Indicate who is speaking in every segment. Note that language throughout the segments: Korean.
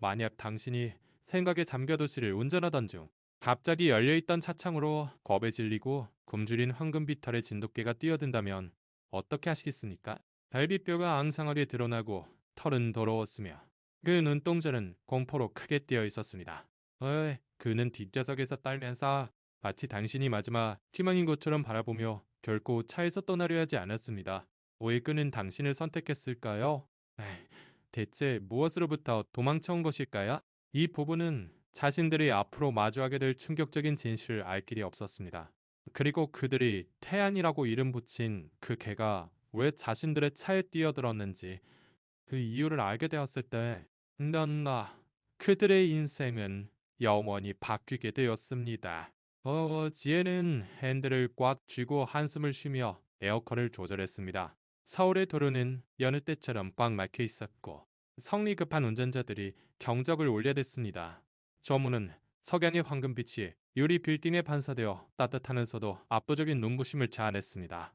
Speaker 1: 만약 당신이 생각에 잠겨 도시를 운전하던 중 갑자기 열려있던 차창으로 겁에 질리고 굶주린 황금비탈의 진돗개가 뛰어든다면 어떻게 하시겠습니까? 갈비뼈가 앙상하게 드러나고 털은 더러웠으며 그 눈동자는 공포로 크게 띄어 있었습니다. 그는 뒷좌석에서 떨면서 마치 당신이 마지막 희망인 것처럼 바라보며 결코 차에서 떠나려 하지 않았습니다. 왜 그는 당신을 선택했을까요? 에이, 대체 무엇으로부터 도망쳐온 것일까요? 이 부부는 자신들이 앞으로 마주하게 될 충격적인 진실을 알 길이 없었습니다. 그리고 그들이 태안이라고 이름 붙인 그 개가 왜 자신들의 차에 뛰어들었는지 그 이유를 알게 되었을 때, 넌나 그들의 인생은 영원히 바뀌게 되었습니다. 지혜는 핸들을 꽉 쥐고 한숨을 쉬며 에어컨을 조절했습니다. 서울의 도로는 여느 때처럼 꽉 막혀 있었고 성리 급한 운전자들이 경적을 올려댔습니다. 조문은 석양의 황금빛이 유리 빌딩에 반사되어 따뜻하면서도 압도적인 눈부심을 자아냈습니다.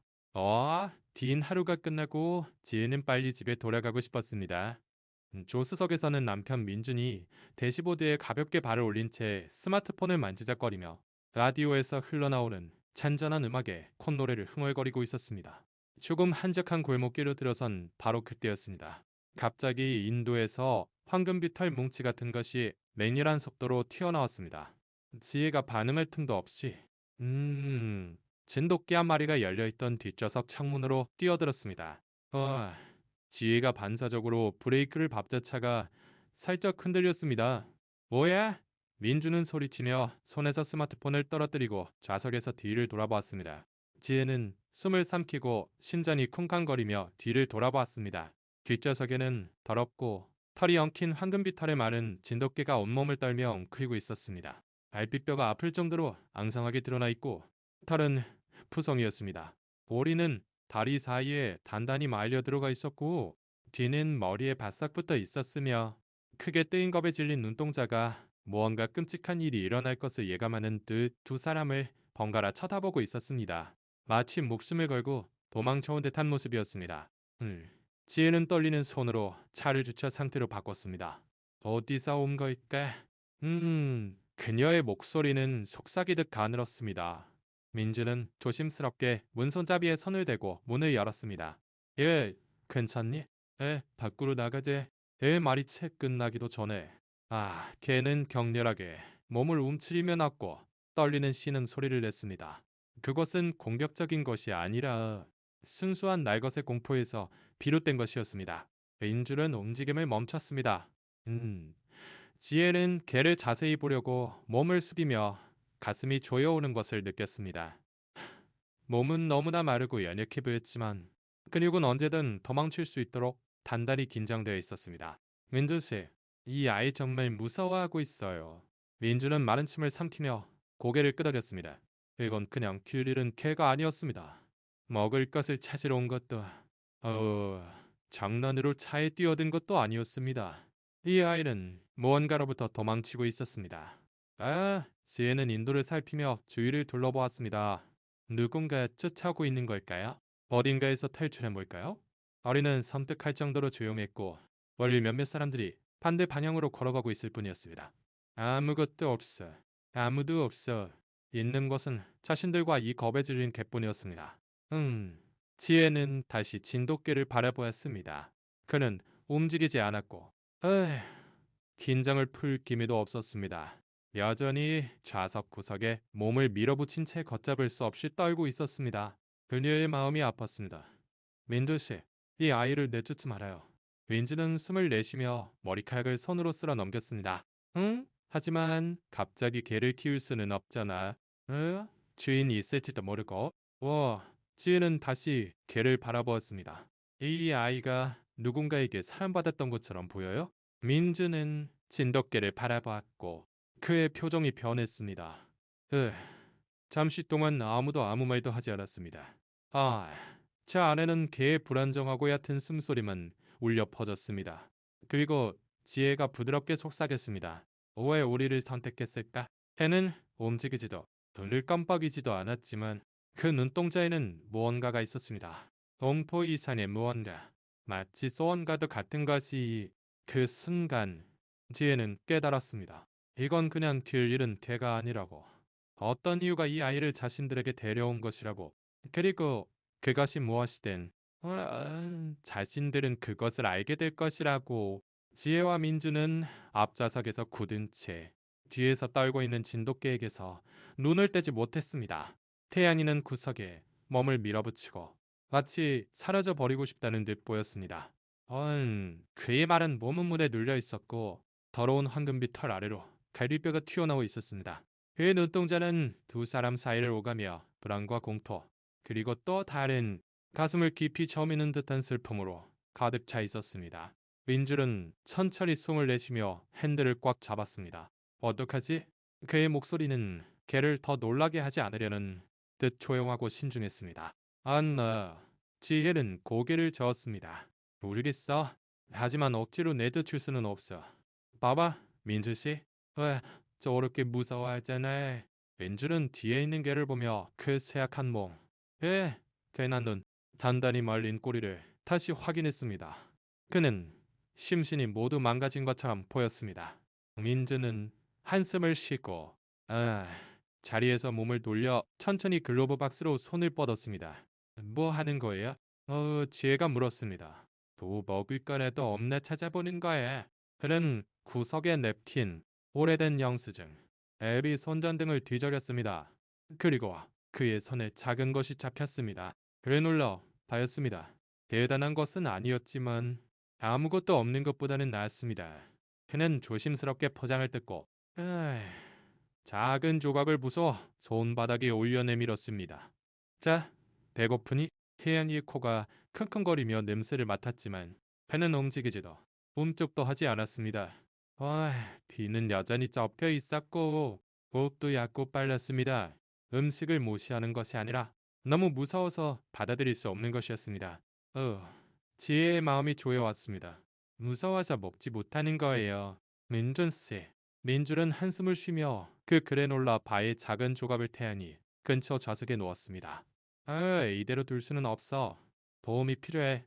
Speaker 1: 긴 하루가 끝나고 지혜는 빨리 집에 돌아가고 싶었습니다. 조수석에서는 남편 민준이 대시보드에 가볍게 발을 올린 채 스마트폰을 만지작거리며 라디오에서 흘러나오는 잔잔한 음악에 콧노래를 흥얼거리고 있었습니다. 조금 한적한 골목길로 들어선 바로 그때였습니다. 갑자기 인도에서 황금비탈 뭉치 같은 것이 맹렬한 속도로 튀어나왔습니다. 지혜가 반응할 틈도 없이 진돗개 한 마리가 열려있던 뒷좌석 창문으로 뛰어들었습니다. 지혜가 반사적으로 브레이크를 밟자 차가 살짝 흔들렸습니다. 뭐야? 민주는 소리치며 손에서 스마트폰을 떨어뜨리고 좌석에서 뒤를 돌아보았습니다. 지혜는 숨을 삼키고 심장이 쿵쾅거리며 뒤를 돌아보았습니다. 뒷좌석에는 더럽고 털이 엉킨 황금비탈에 마른 진돗개가 온몸을 떨며 웅크리고 있었습니다. 발pit뼈가 아플 정도로 앙상하게 드러나 있고 털은 푸성이었습니다. 꼬리는 다리 사이에 단단히 말려 들어가 있었고 뒤는 머리에 바싹 붙어 있었으며 크게 뜨인 겁에 질린 눈동자가 무언가 끔찍한 일이 일어날 것을 예감하는 듯 두 사람을 번갈아 쳐다보고 있었습니다. 마치 목숨을 걸고 도망쳐온 듯한 모습이었습니다. 지혜는 떨리는 손으로 차를 주차 상태로 바꿨습니다. 어디서 온 걸까? 그녀의 목소리는 속삭이듯 가늘었습니다. 민주는 조심스럽게 문손잡이에 손을 대고 문을 열었습니다. 예, 괜찮니? 밖으로 나가재. 말이 채 끝나기도 전에. 걔는 격렬하게 몸을 움츠리며 났고 떨리는 신음 소리를 냈습니다. 그것은 공격적인 것이 아니라 순수한 날것의 공포에서 비롯된 것이었습니다. 민주는 움직임을 멈췄습니다. 지혜는 개를 자세히 보려고 몸을 숙이며 가슴이 조여오는 것을 느꼈습니다. 몸은 너무나 마르고 연약해 보였지만 근육은 언제든 도망칠 수 있도록 단단히 긴장되어 있었습니다. 민준 씨, 이 아이 정말 무서워하고 있어요. 민주는 마른 침을 삼키며 고개를 끄덕였습니다. 이건 그냥 길 잃은 개가 아니었습니다. 먹을 것을 찾으러 온 것도, 장난으로 차에 뛰어든 것도 아니었습니다. 이 아이는 무언가로부터 도망치고 있었습니다. 지혜는 인도를 살피며 주위를 둘러보았습니다. 누군가 쫓아오고 있는 걸까요? 어딘가에서 탈출해 볼까요? 어린은 섬뜩할 정도로 조용했고 멀리 몇몇 사람들이 반대 방향으로 걸어가고 있을 뿐이었습니다. 아무것도 없어. 아무도 없어. 있는 것은 자신들과 이 겁에 질린 개뿐이었습니다. 지혜는 다시 진돗개를 바라보았습니다. 그는 움직이지 않았고 긴장을 풀 기미도 없었습니다. 여전히 좌석 구석에 몸을 밀어붙인 채 걷잡을 수 없이 떨고 있었습니다. 그녀의 마음이 아팠습니다. 민두 씨, 이 아이를 내쫓지 말아요. 윈즈는 숨을 내쉬며 머리카락을 손으로 쓸어 넘겼습니다. 응? 하지만 갑자기 개를 키울 수는 없잖아. 주인이 있을지도 모르고. 지혜는 다시 개를 바라보았습니다. 이 아이가 누군가에게 사랑받았던 것처럼 보여요? 민주는 진돗개를 바라보았고 그의 표정이 변했습니다. 잠시 동안 아무도 아무 말도 하지 않았습니다. 제 안에는 개의 불안정하고 얕은 숨소리만 울려 퍼졌습니다. 그리고 지혜가 부드럽게 속삭였습니다. 왜 우리를 선택했을까? 해는 움직이지도 눈을 깜빡이지도 않았지만 그 눈동자에는 무언가가 있었습니다. 동포 이산의 무언가. 마치 소원과도 같은 것이 그 순간 지혜는 깨달았습니다. 이건 그냥 될 일은 개가 아니라고. 어떤 이유가 이 아이를 자신들에게 데려온 것이라고. 그리고 그것이 무엇이든 자신들은 그것을 알게 될 것이라고. 지혜와 민주는 앞좌석에서 굳은 채 뒤에서 떨고 있는 진돗개에게서 눈을 떼지 못했습니다. 태양이는 구석에 몸을 밀어붙이고 마치 사라져 버리고 싶다는 듯 보였습니다. 그의 말은 몸은 물에 눌려 있었고 더러운 황금빛 털 아래로 갈비뼈가 튀어나오고 있었습니다. 그의 눈동자는 두 사람 사이를 오가며 불안과 공포, 그리고 또 다른 가슴을 깊이 저미는 듯한 슬픔으로 가득 차 있었습니다. 민줄은 천천히 숨을 내쉬며 핸들을 꽉 잡았습니다. 어떡하지? 그의 목소리는 걔를 더 놀라게 하지 않으려는 듯 조용하고 신중했습니다. 안나, 지혜는 고개를 저었습니다. 모르겠어. 하지만 억지로 내쫓을 수는 없어. 봐봐, 민주씨. 왜 저렇게 무서워하잖아. 민주는 뒤에 있는 개를 보며 그 쇠약한 몸, 괜한 눈, 단단히 말린 꼬리를 다시 확인했습니다. 그는 심신이 모두 망가진 것처럼 보였습니다. 민주는 한숨을 쉬고 자리에서 몸을 돌려 천천히 글로브 박스로 손을 뻗었습니다. 뭐 하는 거예요? 지혜가 물었습니다. 또 먹을 거라도 없나 찾아보는 거야. 그는 구석에 냅킨 오래된 영수증, 앱이 손전등을 뒤적였습니다. 그리고 그의 손에 작은 것이 잡혔습니다. 그래놀라 다였습니다. 대단한 것은 아니었지만 아무것도 없는 것보다는 나았습니다. 그는 조심스럽게 포장을 뜯고 작은 조각을 부숴 손바닥에 올려 내밀었습니다. 자, 배고프니? 태양이의 코가 킁킁거리며 냄새를 맡았지만 배는 움직이지도 꿈쩍도 하지 않았습니다. 비는 여전히 덮여 있었고 호흡도 얕고 빨랐습니다. 음식을 무시하는 것이 아니라 너무 무서워서 받아들일 수 없는 것이었습니다. 지혜의 마음이 조여왔습니다. 무서워서 먹지 못하는 거예요. 민준씨. 민줄은 한숨을 쉬며 그 그래놀라 바의 작은 조각을 태양이 근처 좌석에 놓았습니다. 이대로 둘 수는 없어. 도움이 필요해.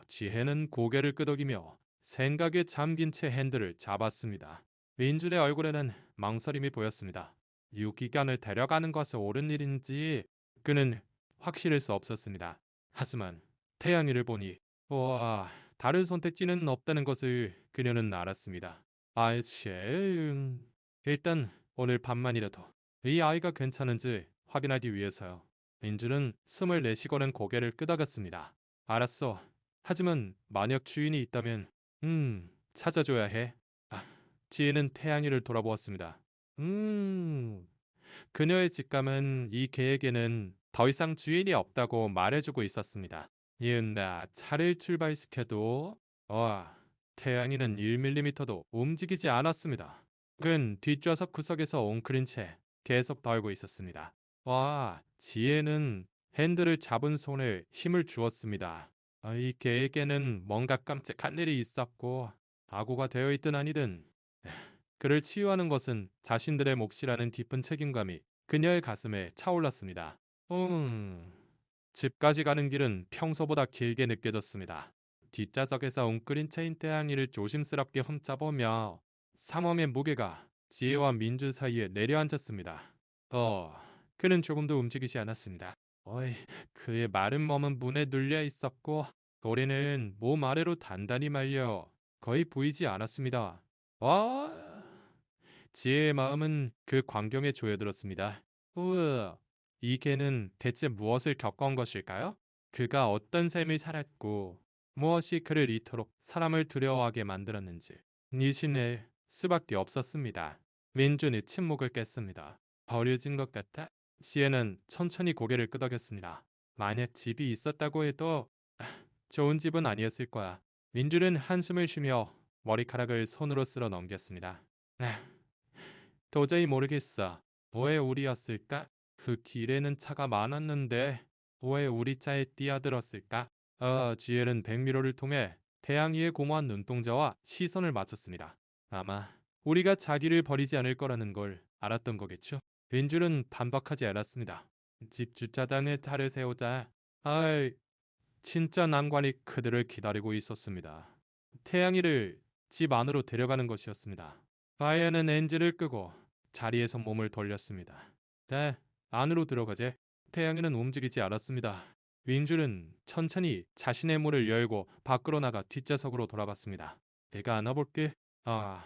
Speaker 1: 지혜는 고개를 끄덕이며 생각에 잠긴 채 핸들을 잡았습니다. 민준의 얼굴에는 망설임이 보였습니다. 유기견을 데려가는 것이 옳은 일인지 그는 확실할 수 없었습니다. 하지만 태양이를 보니 다른 선택지는 없다는 것을 그녀는 알았습니다. 일단 오늘 밤만이라도 이 아이가 괜찮은지 확인하기 위해서요. 민주는 숨을 내쉬고는 고개를 끄덕였습니다. 알았어. 하지만 만약 주인이 있다면 찾아줘야 해. 지혜는 태양이를 돌아보았습니다. 그녀의 직감은 이 개에게는 더 이상 주인이 없다고 말해주고 있었습니다. 이은나 차를 출발시켜도 태양이는 1mm도 움직이지 않았습니다. 그는 뒷좌석 구석에서 웅크린 채 계속 떨고 있었습니다. 지혜는 핸들을 잡은 손에 힘을 주었습니다. 이 개에게는 뭔가 깜찍한 일이 있었고 악오가 되어 있든 아니든 그를 치유하는 것은 자신들의 몫이라는 깊은 책임감이 그녀의 가슴에 차올랐습니다. 집까지 가는 길은 평소보다 길게 느껴졌습니다. 뒷좌석에서 웅크린 채인 태양이를 조심스럽게 훔쳐보며 삼엄의 무게가 지혜와 민주 사이에 내려앉았습니다. 그는 조금도 움직이지 않았습니다. 그의 마른 몸은 문에 눌려 있었고 꼬리는 몸 아래로 단단히 말려 거의 보이지 않았습니다. 지혜의 마음은 그 광경에 조여들었습니다. 이 개는 대체 무엇을 겪은 것일까요? 그가 어떤 삶을 살았고 무엇이 그를 이토록 사람을 두려워하게 만들었는지 의심할 수밖에 없었습니다. 민준이 침묵을 깼습니다. 버려진 것 같아? 지혜는 천천히 고개를 끄덕였습니다. 만약 집이 있었다고 해도 좋은 집은 아니었을 거야. 민준은 한숨을 쉬며 머리카락을 손으로 쓸어 넘겼습니다. 도저히 모르겠어. 왜 우리였을까? 그 길에는 차가 많았는데 왜 우리 차에 뛰어들었을까? 지혜는 백미러를 통해 태양이의 공허한 눈동자와 시선을 맞췄습니다. 아마 우리가 자기를 버리지 않을 거라는 걸 알았던 거겠죠? 빈줄은 반박하지 않았습니다. 집 주차장에 차를 세우자. 진짜 난관이 그들을 기다리고 있었습니다. 태양이를 집 안으로 데려가는 것이었습니다. 바이아는 엔진을 끄고 자리에서 몸을 돌렸습니다. 네, 안으로 들어가재. 태양이는 움직이지 않았습니다. 윈줄은 천천히 자신의 문을 열고 밖으로 나가 뒷좌석으로 돌아갔습니다. 내가 안아볼게. 아,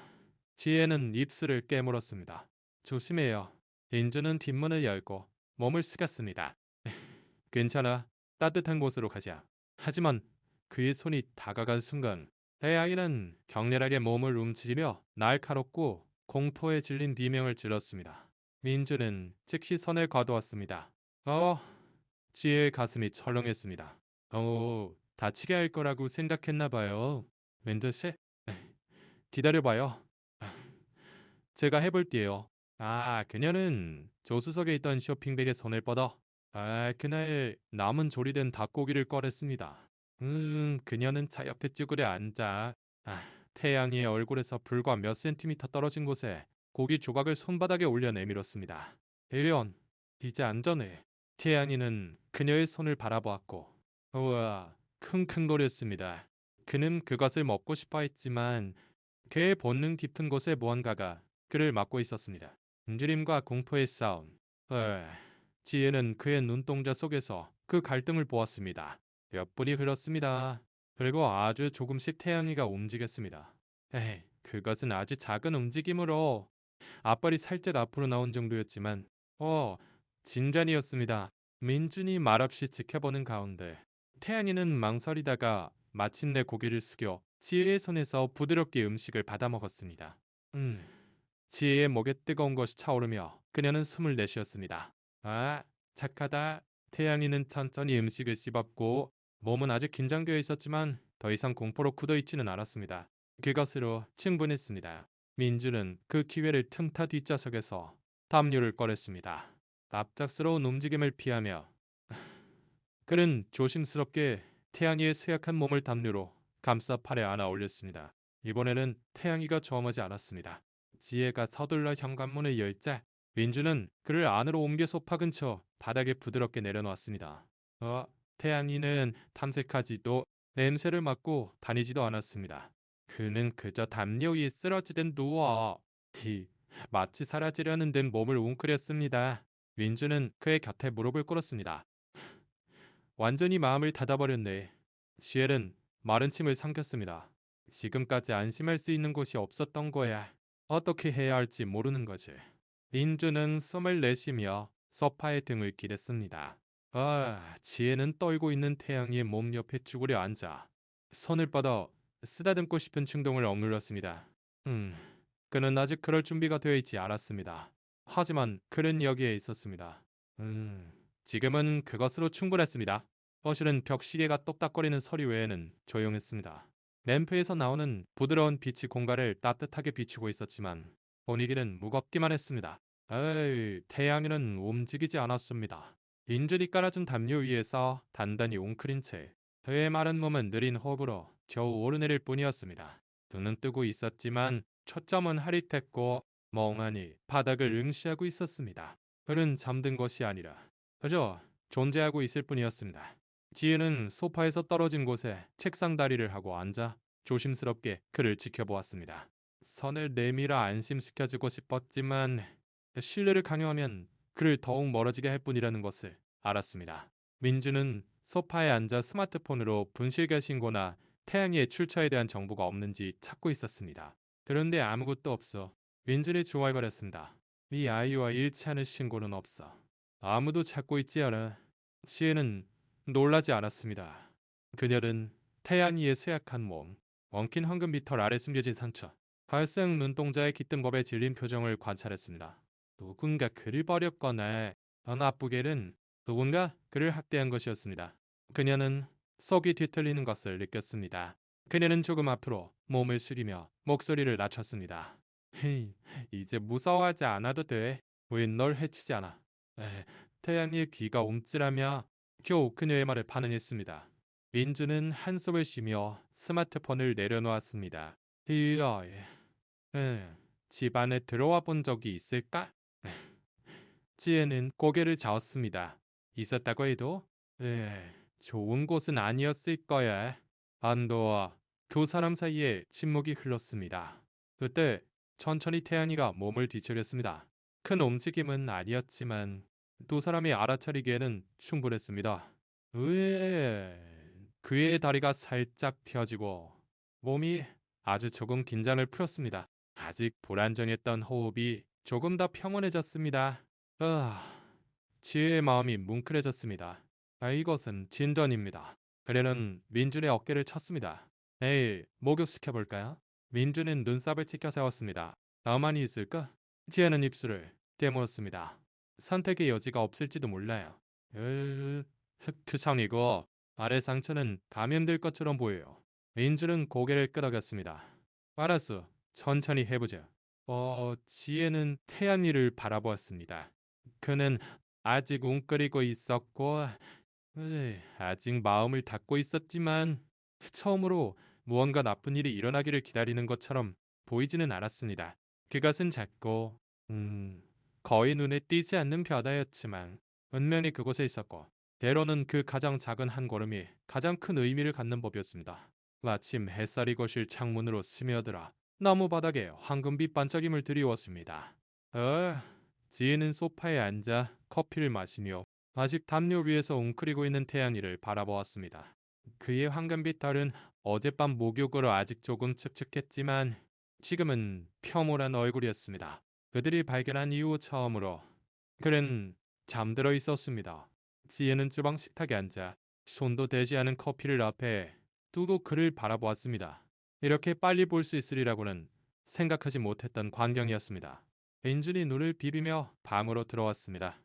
Speaker 1: 지혜는 입술을 깨물었습니다. 조심해요. 윈줄은 뒷문을 열고 몸을 숙였습니다. 괜찮아. 따뜻한 곳으로 가자. 하지만 그의 손이 다가간 순간 태양이는 격렬하게 몸을 움츠리며 날카롭고 공포에 질린 비명을 질렀습니다. 민주는 즉시 선을 거두었습니다. 지혜의 가슴이 철렁했습니다. 다치게 할 거라고 생각했나 봐요. 민주 씨, 기다려봐요. 제가 해볼게요. 그녀는 조수석에 있던 쇼핑백에 손을 뻗어 그날 남은 조리된 닭고기를 꺼냈습니다. 그녀는 차 옆에 쭈그려 앉아 태양이의 얼굴에서 불과 몇 센티미터 떨어진 곳에 고기 조각을 손바닥에 올려 내밀었습니다. 에리온, 이제 안전해. 태양이는 그녀의 손을 바라보았고 우와, 킁킁거렸습니다. 그는 그것을 먹고 싶어 했지만 그의 본능 깊은 곳에 무언가가 그를 막고 있었습니다. 움직임과 공포의 싸움. 지혜는 그의 눈동자 속에서 그 갈등을 보았습니다. 몇 분이 흘렀습니다. 그리고 아주 조금씩 태양이가 움직였습니다. 그것은 아주 작은 움직임으로 앞발이 살짝 앞으로 나온 정도였지만 진짠이었습니다. 민준이 말없이 지켜보는 가운데 태양이는 망설이다가 마침내 고개를 숙여 지혜의 손에서 부드럽게 음식을 받아 먹었습니다. 지혜의 목에 뜨거운 것이 차오르며 그녀는 숨을 내쉬었습니다. 착하다. 태양이는 천천히 음식을 씹었고 몸은 아직 긴장되어 있었지만 더 이상 공포로 굳어있지는 않았습니다. 그것으로 충분했습니다. 민주는 그 기회를 틈타 뒷좌석에서 담요를 꺼냈습니다. 납작스러운 움직임을 피하며 그는 조심스럽게 태양이의 쇠약한 몸을 담요로 감싸 팔에 안아 올렸습니다. 이번에는 태양이가 저항하지 않았습니다. 지혜가 서둘러 현관문을 열자 민주는 그를 안으로 옮겨 소파 근처 바닥에 부드럽게 내려놓았습니다. 태양이는 탐색하지도 냄새를 맡고 다니지도 않았습니다. 그는 그저 담요 위에 쓰러지듯 누워 마치 사라지려는 듯 몸을 웅크렸습니다. 민주는 그의 곁에 무릎을 꿇었습니다. 완전히 마음을 닫아버렸네. 시엘은 마른 침을 삼켰습니다. 지금까지 안심할 수 있는 곳이 없었던 거야. 어떻게 해야 할지 모르는 거지. 민주는 숨을 내쉬며 소파에 등을 기댔습니다. 지혜는 떨고 있는 태양이의 몸 옆에 쭈그려 앉아 손을 뻗어 쓰다듬고 싶은 충동을 억눌렀습니다. 그는 아직 그럴 준비가 되어 있지 않았습니다. 하지만 그는 여기에 있었습니다. 지금은 그것으로 충분했습니다. 거실은 벽시계가 똑딱거리는 소리 외에는 조용했습니다. 램프에서 나오는 부드러운 빛이 공간을 따뜻하게 비추고 있었지만 분위기는 무겁기만 했습니다. 태양이는 움직이지 않았습니다. 인줄이 깔아준 담요 위에서 단단히 웅크린 채 그의 마른 몸은 느린 호흡으로 겨우 오르내릴 뿐이었습니다. 눈은 뜨고 있었지만 초점은 하릿했고 멍하니 바닥을 응시하고 있었습니다. 그는 잠든 것이 아니라 그저 존재하고 있을 뿐이었습니다. 지혜는 소파에서 떨어진 곳에 책상 다리를 하고 앉아 조심스럽게 그를 지켜보았습니다. 선을 내밀어 안심시켜주고 싶었지만 신뢰를 강요하면 그를 더욱 멀어지게 할 뿐이라는 것을 알았습니다. 민주는 소파에 앉아 스마트폰으로 분실가 신고나 태양이의 출처에 대한 정보가 없는지 찾고 있었습니다. 그런데 아무것도 없어. 민준이 중얼거렸습니다. 이 아이와 일치하는 신고는 없어. 아무도 찾고 있지 않아. 지혜는 놀라지 않았습니다. 그녀는 태양이의 쇠약한 몸, 엉킨 황금비털 아래 숨겨진 상처, 갈색 눈동자의 깃든 법에 질린 표정을 관찰했습니다. 누군가 그를 버렸거나 더 나쁘게는 누군가 그를 학대한 것이었습니다. 그녀는 속이 뒤틀리는 것을 느꼈습니다. 그녀는 조금 앞으로 몸을 숙이며 목소리를 낮췄습니다. 이제 무서워하지 않아도 돼. 우린 널 해치지 않아. 태양이의 귀가 움찔하며 겨우 그녀의 말을 반응했습니다. 민주는 한숨을 쉬며 스마트폰을 내려놓았습니다. 집 안에 들어와 본 적이 있을까? 지혜는 고개를 저었습니다. 있었다고 해도 좋은 곳은 아니었을 거야. 안도와 두 사람 사이에 침묵이 흘렀습니다. 그때 천천히 태양이가 몸을 뒤척였습니다. 큰 움직임은 아니었지만 두 사람이 알아차리기에는 충분했습니다. 으에 그의 다리가 살짝 펴지고 몸이 아주 조금 긴장을 풀었습니다. 아직 불안정했던 호흡이 조금 더 평온해졌습니다. 지혜의 마음이 뭉클해졌습니다. 이것은 진전입니다. 그래는 민준의 어깨를 쳤습니다. 에이, 목욕시켜볼까요? 민준은 눈썹을 치켜 세웠습니다. 나만이 있을까? 지혜는 입술을 깨물었습니다. 선택의 여지가 없을지도 몰라요. 흑투성이고 아래 상처는 감염될 것처럼 보여요. 민준은 고개를 끄덕였습니다. 알았어, 천천히 해보자. 지혜는 태연이를 바라보았습니다. 그는 아직 웅크리고 있었고 아직 마음을 닫고 있었지만 처음으로 무언가 나쁜 일이 일어나기를 기다리는 것처럼 보이지는 않았습니다. 그것은 작고 거의 눈에 띄지 않는 바다였지만 은면이 그곳에 있었고 때로는 그 가장 작은 한 걸음이 가장 큰 의미를 갖는 법이었습니다. 마침 햇살이 거실 창문으로 스며들어 나무 바닥에 황금빛 반짝임을 드리웠습니다. 지혜는 소파에 앉아 커피를 마시며 아직 담요 위에서 웅크리고 있는 태양이를 바라보았습니다. 그의 황금빛 털은 어젯밤 목욕으로 아직 조금 칙칙했지만 지금은 평온한 얼굴이었습니다. 그들이 발견한 이후 처음으로 그는 잠들어 있었습니다. 지혜는 주방 식탁에 앉아 손도 대지 않은 커피를 앞에 두고 그를 바라보았습니다. 이렇게 빨리 볼 수 있으리라고는 생각하지 못했던 광경이었습니다. 민준이 눈을 비비며 방으로 들어왔습니다.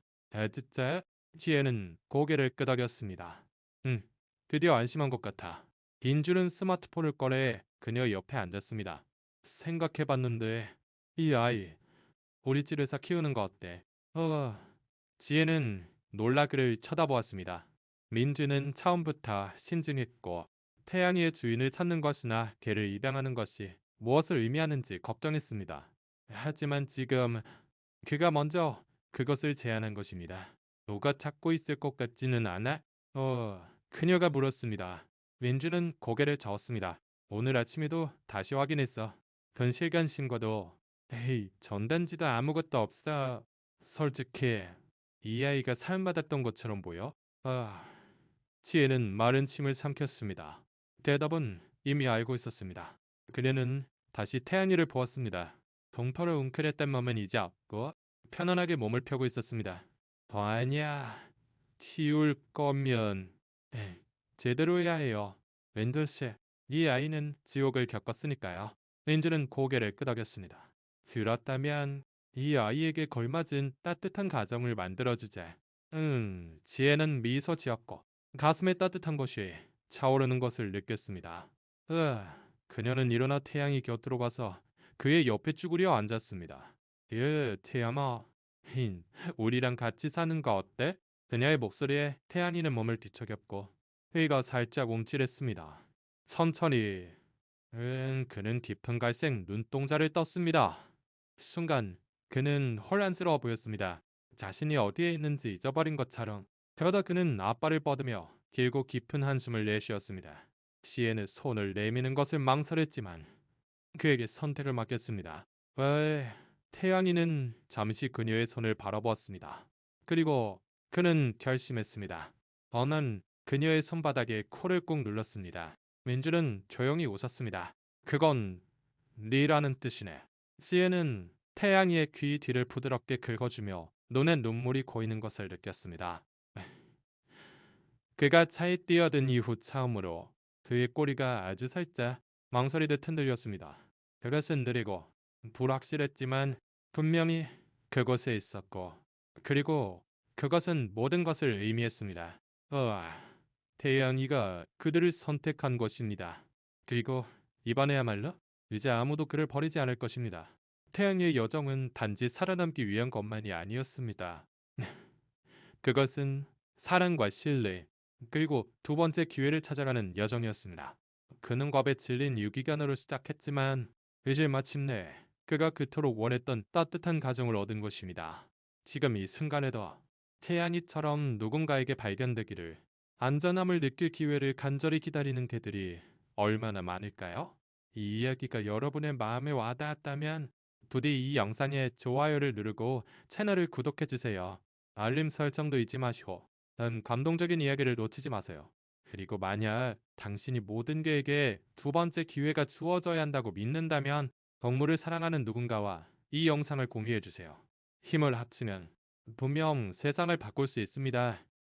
Speaker 1: 진짜? 지혜는 고개를 끄덕였습니다. 드디어 안심한 것 같아. 민준은 스마트폰을 꺼내 그녀 옆에 앉았습니다. 생각해봤는데 이 아이 우리 집에서 키우는 거 어때? 지혜는 놀라 그를 쳐다보았습니다. 민준은 처음부터 신중했고 태양이의 주인을 찾는 것이나 개를 입양하는 것이 무엇을 의미하는지 걱정했습니다. 하지만 지금 그가 먼저 그것을 제안한 것입니다. 누가 찾고 있을 것 같지는 않아? 그녀가 물었습니다. 민준은 고개를 저었습니다. 오늘 아침에도 다시 확인했어. 근실간심과도 에이, 전단지도 아무것도 없어. 솔직히 이 아이가 살인받았던 것처럼 보여? 지혜는 마른 침을 삼켰습니다. 대답은 이미 알고 있었습니다. 그녀는 다시 태양이를 보았습니다. 동파를 웅크렸던 몸은 이제 없고 편안하게 몸을 펴고 있었습니다. 아니야. 치울 거면 제대로 해야 해요. 웬들 씨, 이 아이는 지옥을 겪었으니까요. 렌즈는 고개를 끄덕였습니다. 그렇다면 이 아이에게 걸맞은 따뜻한 가정을 만들어주자. 지혜는 미소 지었고 가슴에 따뜻한 것이 차오르는 것을 느꼈습니다. 그녀는 일어나 태양이 곁으로 가서 그의 옆에 쭈그려 앉았습니다. 태양아, 우리랑 같이 사는 거 어때? 그녀의 목소리에 태양이는 몸을 뒤척였고 회의가 살짝 움찔했습니다. 천천히 그는 깊은 갈색 눈동자를 떴습니다. 순간 그는 혼란스러워 보였습니다. 자신이 어디에 있는지 잊어버린 것처럼. 그러다 그는 앞발을 뻗으며 길고 깊은 한숨을 내쉬었습니다. 시에는 손을 내미는 것을 망설였지만 그에게 선택을 맡겼습니다. 태양이는 잠시 그녀의 손을 바라보았습니다. 그리고 그는 결심했습니다. 난 그녀의 손바닥에 코를 꾹 눌렀습니다. 민주는 조용히 웃었습니다. 그건 리라는 뜻이네. 시에는 태양이의 귀 뒤를 부드럽게 긁어주며 눈에 눈물이 고이는 것을 느꼈습니다. 그가 차에 뛰어든 이후 처음으로 그의 꼬리가 아주 살짝 망설이듯 흔들렸습니다. 그것은 느리고 불확실했지만 분명히 그곳에 있었고 그리고 그것은 모든 것을 의미했습니다. 태양이가 그들을 선택한 것입니다. 그리고 이번에야말로 이제 아무도 그를 버리지 않을 것입니다. 태양이의 여정은 단지 살아남기 위한 것만이 아니었습니다. 그것은 사랑과 신뢰, 그리고 두 번째 기회를 찾아가는 여정이었습니다. 그는 겁에 질린 유기견으로 시작했지만 이제 마침내 그가 그토록 원했던 따뜻한 가정을 얻은 것입니다. 지금 이 순간에도 태양이처럼 누군가에게 발견되기를 안전함을 느낄 기회를 간절히 기다리는 개들이 얼마나 많을까요? 이 이야기가 여러분의 마음에 와닿았다면 부디 이 영상에 좋아요를 누르고 채널을 구독해주세요. 알림 설정도 잊지 마시고 다음 감동적인 이야기를 놓치지 마세요. 그리고 만약 당신이 모든 개에게 두 번째 기회가 주어져야 한다고 믿는다면 동물을 사랑하는 누군가와 이 영상을 공유해주세요. 힘을 합치면 분명 세상을 바꿀 수 있습니다.